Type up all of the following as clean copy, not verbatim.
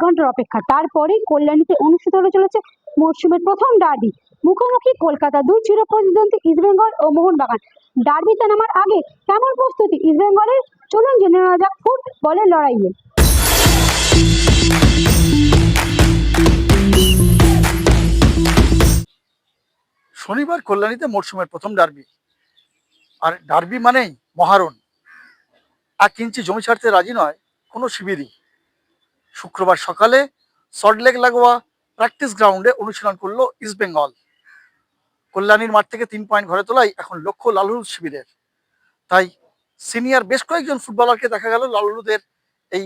ঘন্টার অপেক্ষা। তারপরেই কল্যাণীতে অনুষ্ঠিত হতে চলেছে মরশুমের প্রথম ডার্বি। মুখোমুখি কলকাতা দুই চিরপ্রতিদ্বন্দ্বী ইস্টবেঙ্গল ও মোহনবাগান। ডার্বিতে নামার আগে কেমন প্রস্তুতি ইস্টবেঙ্গলের, চলুন জেনে নেওয়া যাক ফুটবলের লড়াইয়ে। শনিবার কল্যাণীতে মরশুমের প্রথম ডার্বি, আর ডার্বি মানেই মহারণ। 1 ইঞ্চি জমি ছাড়তে রাজি নয় কোনো শিবিরই। শুক্রবার সকালে সল্টলেক লাগোয়া প্র্যাকটিস গ্রাউন্ডে অনুশীলন করলো ইস্টবেঙ্গল। কল্যাণীর মাঠ থেকে 3 পয়েন্ট ঘরে তোলাই এখন লক্ষ্য লালহলুদ শিবিরের। তাই সিনিয়র বেশ কয়েকজন ফুটবলারকে দেখা গেল লালহলুদের এই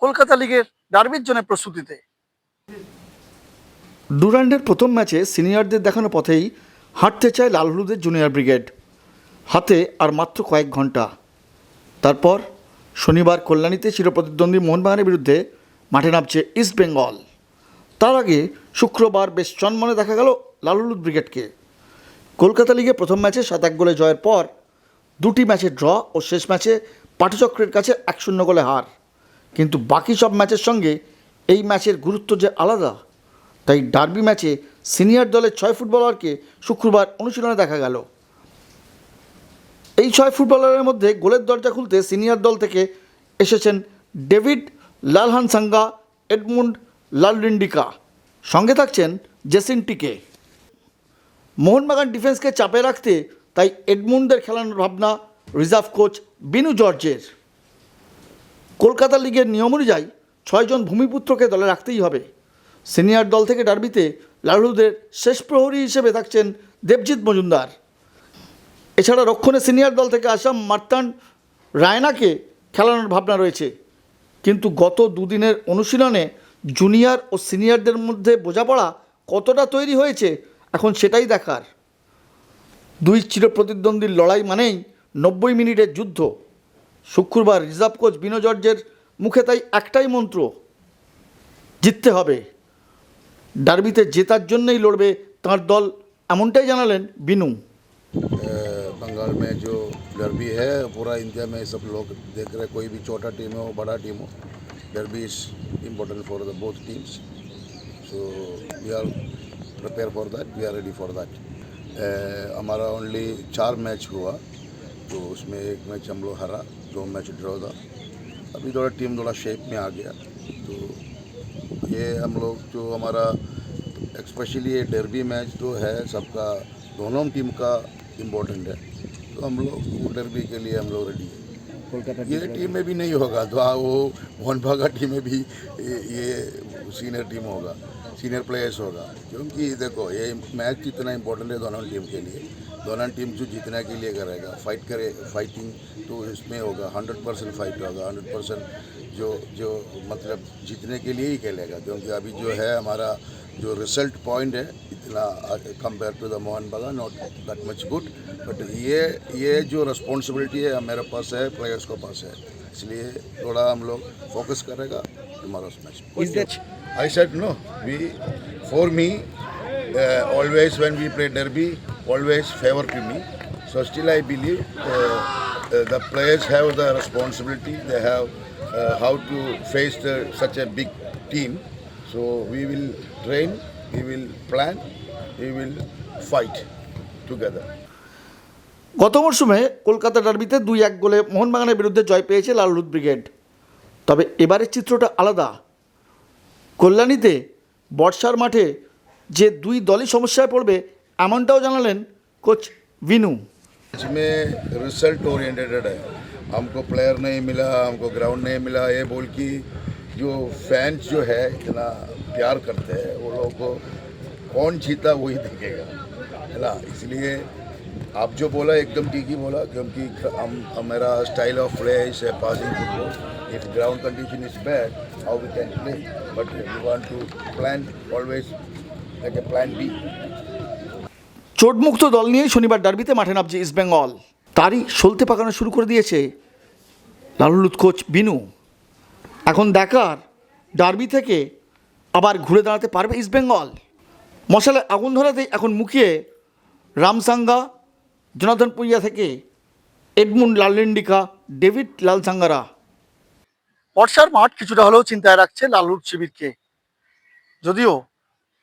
কলকাতা লিগের ডার্বির জন্য প্রস্তুতিতে। ডুরান্ডের প্রথম ম্যাচে সিনিয়রদের দেখানো পথেই হাঁটতে চায় লালহলুদের জুনিয়র ব্রিগেড। হাতে আর মাত্র কয়েক ঘন্টা। তারপর শনিবার কল্যাণীতে চিরপ্রতিদ্বন্দ্বী মোহনবাগানের বিরুদ্ধে মাঠে নামছে ইস্টবেঙ্গল। তার আগে শুক্রবার বেশ চনমনে দেখা গেল লালহলুদ ব্রিগেডকে। কলকাতা লিগে প্রথম ম্যাচে 7-1 গোলে জয়ের পর 2টি ম্যাচে ড্র ও শেষ ম্যাচে পাটচক্রের কাছে 1-0 গোলে হার। কিন্তু বাকি সব ম্যাচের সঙ্গে এই ম্যাচের গুরুত্ব যে আলাদা, তাই ডার্বি ম্যাচে সিনিয়র দলের 6 ফুটবলারকে শুক্রবার অনুশীলনে দেখা গেল। এই 6 ফুটবলারের মধ্যে গোলের দরজা খুলতে সিনিয়র দল থেকে এসেছেন ডেভিড লালহানসাঙ্গা, এডমুন্ড লালরিন্ডিকা, সঙ্গে থাকছেন জেসিন টিকে। মোহনবাগান ডিফেন্সকে চাপে রাখতে তাই এডমুন্ডদের খেলানোর ভাবনা রিজার্ভ কোচ বিনু জর্জের। কলকাতা লিগের নিয়ম অনুযায়ী 6 জন ভূমিপুত্রকে দলে রাখতেই হবে। সিনিয়র দল থেকে ডার্বিতে লালহলুদের শেষ প্রহরী হিসেবে থাকছেন দেবজিৎ মজুমদার। এছাড়া রক্ষণে সিনিয়র দল থেকে আসা মার্তান রায়নাকে খেলানোর ভাবনা রয়েছে। কিন্তু গত দুদিনের অনুশীলনে জুনিয়র ও সিনিয়রদের মধ্যে বোঝাপড়া কতটা তৈরি হয়েছে এখন সেটাই দেখার। দুই চিরপ্রতিদ্বন্দ্বীর লড়াই মানেই 90 মিনিটের যুদ্ধ। শুক্রবার রিজার্ভ কোচ বিনু জর্জের মুখে তাই একটাই মন্ত্র, জিততে হবে। ডার্বিতে জেতার জন্যই লড়বে তাঁর দল, এমনটাই জানালেন বিনু। बंगाल में जो डर्बी है पूरा इंडिया में सब लोग देख रहे हैं, कोई भी छोटा टीम हो बड़ा टीम हो, derby is important for the both teams. So we are prepare for that, we are ready for that. हमारा ओनली 4 मैच हुआ, तो उसमें 1 मैच हम लोग हारा, 2 मैच ड्रॉ था। अभी थोड़ा टीम थोड़ा शेप में आ गया, तो ये हम लोग जो हमारा स्पेशली ये डर्बी मैच जो है सबका, दोनों टीम का इम्पोर्टेंट है, तो हम लोग डर्बी के लिए हम लोग रेडी है। कोलकाता ये टीम में भी नहीं होगा तो वो मोहनबागान टीम में भी ये सीनियर टीम होगा, सीनियर प्लेयर्स होगा, क्योंकि देखो ये मैच इतना इम्पोर्टेंट है दोनों टीम के लिए। दोनों टीम जो जीतने के लिए करेगा, फाइटिंग तो इसमें होगा, 100% फाइट होगा, 100% जो मतलब जीतने के लिए ही खेलेगा। क्योंकि अभी जो है हमारा जो रिजल्ट पॉइंट है इतना compare to the Mohun Bagan not that much good, but ये जो रिस्पॉन्सिबिलिटी है मेरे पास है, प्लेयर्स को पास है, इसलिए थोड़ा हम लोग फोकस करेगा टुमारो's match. I said no, for me always when we play derby always favor to me, so still I believe the players have the responsibility, they have how to face such a big team. So we will train, we will plan, we will fight together. গত মরশুমে কলকাতা ডার্বিতে 2-1 গোলে মোহনবাগানের বিরুদ্ধে জয় পেয়েছে লালহলুদ brigade. তবে এবারের চিত্রটা আলাদা। কল্যাণীতে বর্ষার মাঠে যে দুই দলই সমস্যায় পড়বে এমনটাও জানালেন কোচ বিনু। इसमें रिजल्ट ओरिएंटेड है, हमको प्लेयर नहीं मिला, हमको ग्राउंड नहीं मिला, ये बोल की जो फैंस जो है इतना प्यार करते हैं, वो लोगों को कौन जीता वही देखेगा, है ना। इसलिए आप जो बोला एकदम ठीक ही बोला, क्योंकि मेरा style of play is passing football. If ground condition is bad how we can play, but we want to plan always like a plan B. চোটমুক্ত দল নিয়েই শনিবার ডার্বিতে মাঠে নামছে ইস্টবেঙ্গল। তারই সলতে পাকানো শুরু করে দিয়েছে লালহলুদ কোচ বিনু। এখন দেখার ডার্বি থেকে আবার ঘুরে দাঁড়াতে পারবে ইস্টবেঙ্গল। মশালে আগুন ধরাতেই এখন মুখিয়ে রামসাঙ্গা, জোনাথন পুইয়া থেকে এডমুন্ড লালরিন্ডিকা, ডেভিড লালসাঙ্গারা। বর্ষার মাঠ কিছুটা হলেও চিন্তায় রাখছে লালুর শিবিরকে, যদিও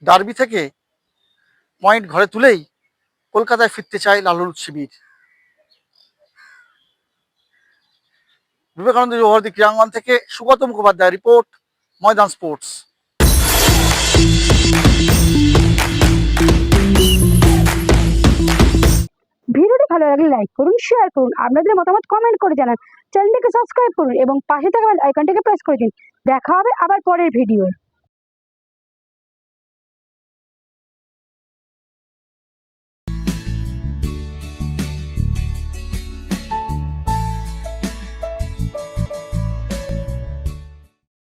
ডার্বি থেকে পয়েন্ট ঘরে তুলেই কলকাতায় ফিরতে চায় লালুর শিবির। বিবেকানন্দ জওহরদি ক্রীড়াঙ্গন থেকে সুগত মুখোপাধ্যায় রিপোর্ট, ময়দান স্পোর্টস। ভিডিওটি ভালো লাগলে লাইক করুন, শেয়ার করুন, আপনাদের মতামত কমেন্ট করে জানান, চ্যানেলটিকে সাবস্ক্রাইব করুন এবং পাশে থাকা বেল আইকনটিকে প্রেস করে দিন। দেখা হবে আবার পরের ভিডিওয়।